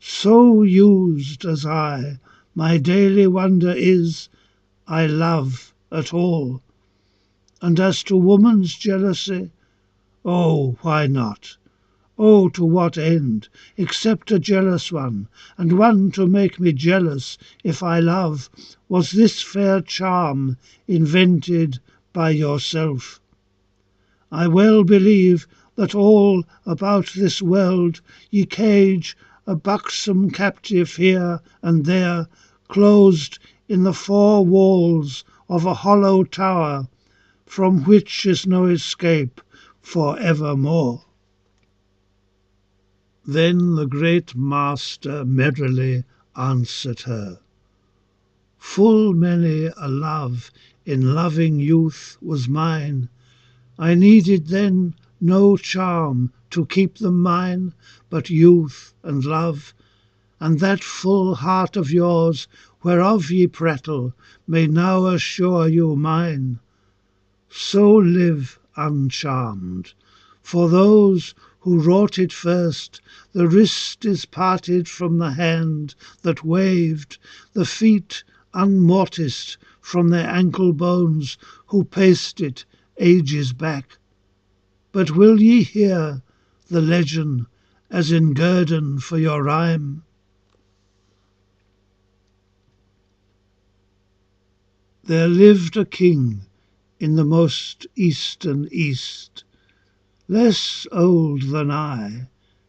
So used as I, my daily wonder is, I love at all. And as to woman's jealousy, oh, why not? Oh, to what end, except a jealous one, and one to make me jealous if I love, was this fair charm invented by yourself? I well believe that all about this world ye cage a buxom captive here and there, closed in the four walls of a hollow tower, from which is no escape for evermore. Then the great master merrily answered her, full many a love in loving youth was mine. I needed then no charm to keep them mine, but youth and love, and that full heart of yours, whereof ye prattle, may now assure you mine. So live uncharmed, for those who wrought it first, the wrist is parted from the hand that waved, the feet unmorticed from their ankle bones, who paced it ages back. But will ye hear the legend as in guerdon for your rhyme? There lived a king in the most eastern East, less old than I,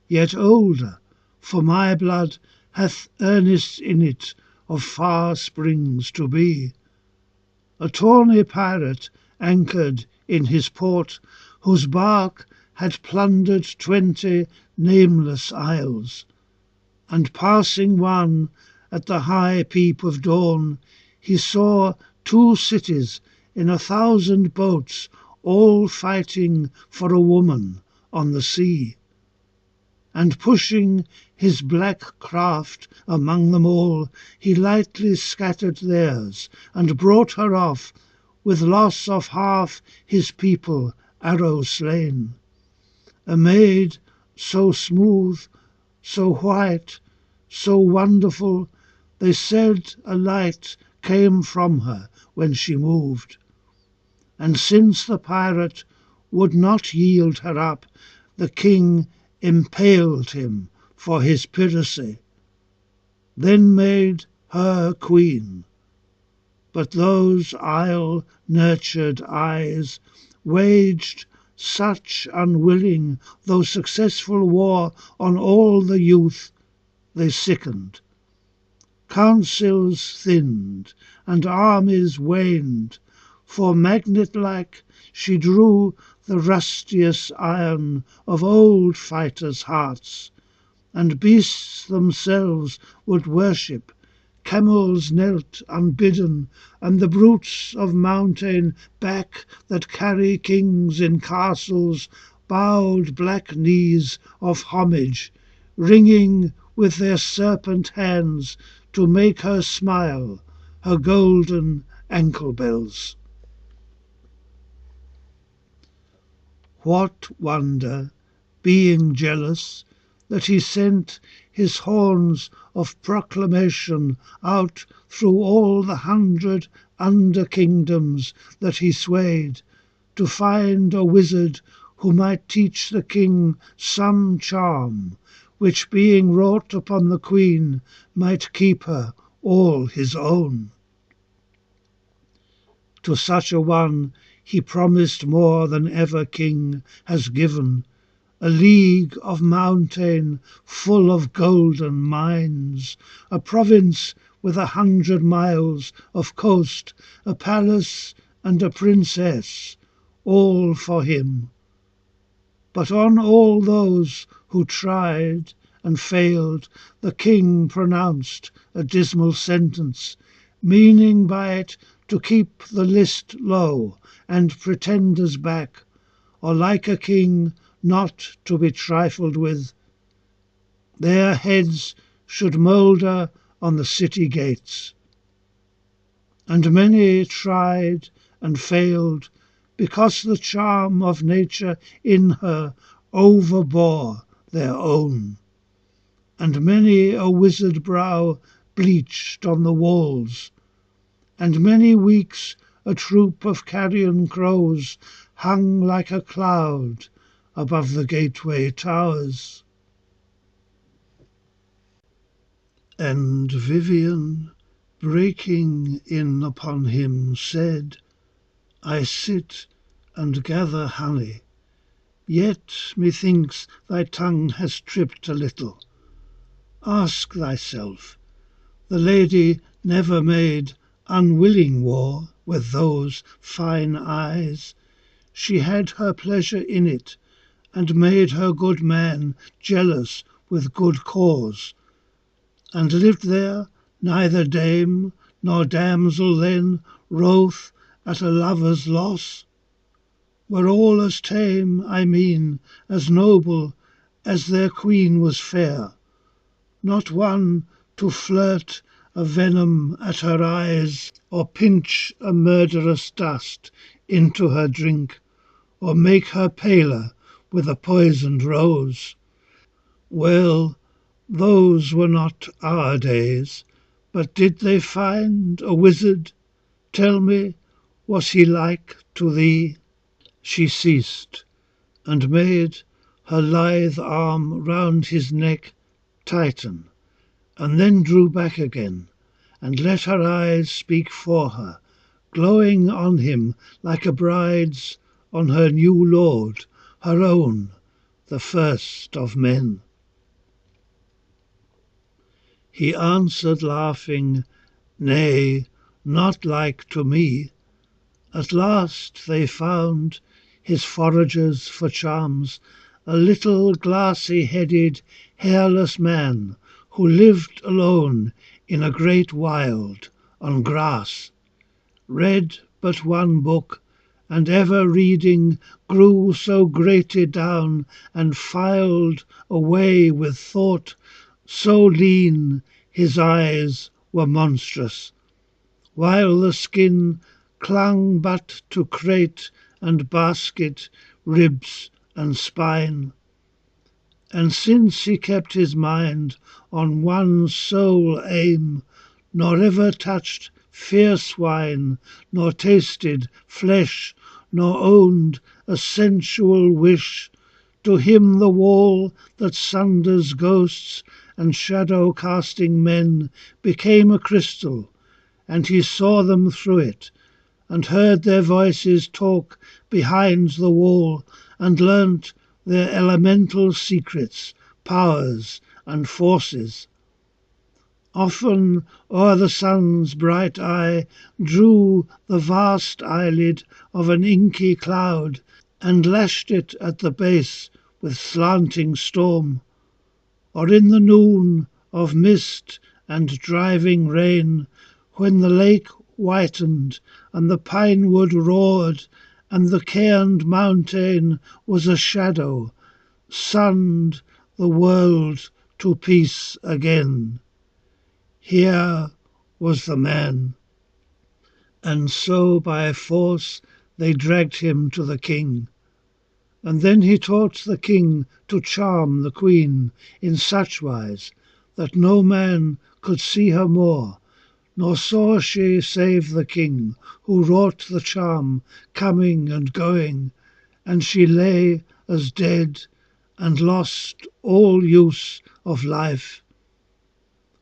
yet older, for my blood hath earnest in it of far springs to be. A tawny pirate anchored in his port, whose bark had plundered 20 nameless isles, and passing one at the high peep of dawn, he saw 2 cities in 1,000 boats, all fighting for a woman on the sea. And pushing his black craft among them all, he lightly scattered theirs, and brought her off, with loss of half his people arrow slain. A maid so smooth, so white, so wonderful, they said a light came from her when she moved. And since the pirate would not yield her up, the king impaled him for his piracy, then made her queen. But those isle-nurtured eyes waged such unwilling though successful war on all the youth, they sickened. Councils thinned and armies waned, for magnet-like she drew the rustiest iron of old fighters' hearts, and beasts themselves would worship, camels knelt unbidden, and the brutes of mountain back that carry kings in castles bowed black knees of homage, ringing with their serpent hands to make her smile her golden ankle bells. What wonder, being jealous, that he sent his horns of proclamation out through all the 100 under-kingdoms that he swayed, to find a wizard who might teach the king some charm, which being wrought upon the queen might keep her all his own. To such a one he promised more than ever king has given, a league of mountain full of golden mines, a province with 100 miles of coast, a palace and a princess, all for him. But on all those who tried and failed, the king pronounced a dismal sentence, meaning by it to keep the list low and pretenders back, or like a king not to be trifled with. Their heads should moulder on the city gates. And many tried and failed, because the charm of nature in her overbore their own. and many a wizard brow bleached on the walls, and many weeks a troop of carrion crows hung like a cloud above the gateway towers. And Vivien, breaking in upon him, said, I sit and gather honey, yet methinks thy tongue has tripped a little. Ask thyself, the lady never made unwilling war with those fine eyes. She had her pleasure in it, and made her good man jealous with good cause, and lived there neither dame nor damsel then wroth at a lover's loss. Were all as tame, I mean, as noble as their queen was fair, not one to flirt a venom at her eyes, or pinch a murderous dust into her drink, or make her paler with a poisoned rose. Well, those were not our days, but did they find a wizard? Tell me, was he like to thee? She ceased, and made her lithe arm round his neck tighten, and then drew back again, and let her eyes speak for her, glowing on him like a bride's on her new lord, her own, the first of men. He answered laughing, Nay, not like to me. At last they found, his foragers for charms, a little glassy-headed, hairless man, who lived alone in a great wild, on grass, read but one book, and ever reading grew so grated down and filed away with thought, so lean his eyes were monstrous, while the skin clung but to crate and basket, ribs and spine. And since he kept his mind on one sole aim, nor ever touched fierce wine, nor tasted flesh, nor owned a sensual wish, to him the wall that sunders ghosts and shadow-casting men became a crystal, and he saw them through it, and heard their voices talk behind the wall, and learnt their elemental secrets, powers, and forces. Often o'er the sun's bright eye drew the vast eyelid of an inky cloud, and lashed it at the base with slanting storm, or in the noon of mist and driving rain, when the lake whitened and the pine wood roared, and the cairned mountain was a shadow, sunned the world to peace again. Here was the man. And so by force they dragged him to the king. And then he taught the king to charm the queen in such wise that no man could see her more, nor saw she save the king, who wrought the charm, coming and going, and she lay as dead, and lost all use of life.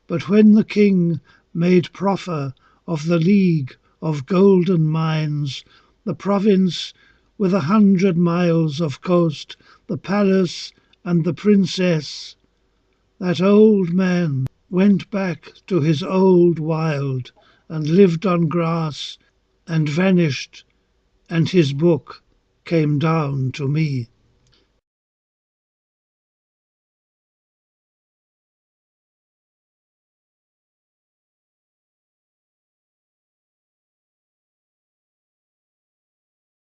But when the king made proffer of the league of golden mines, the province with 100 miles of coast, the palace and the princess, that old man went back to his old wild, and lived on grass, and vanished, and his book came down to me.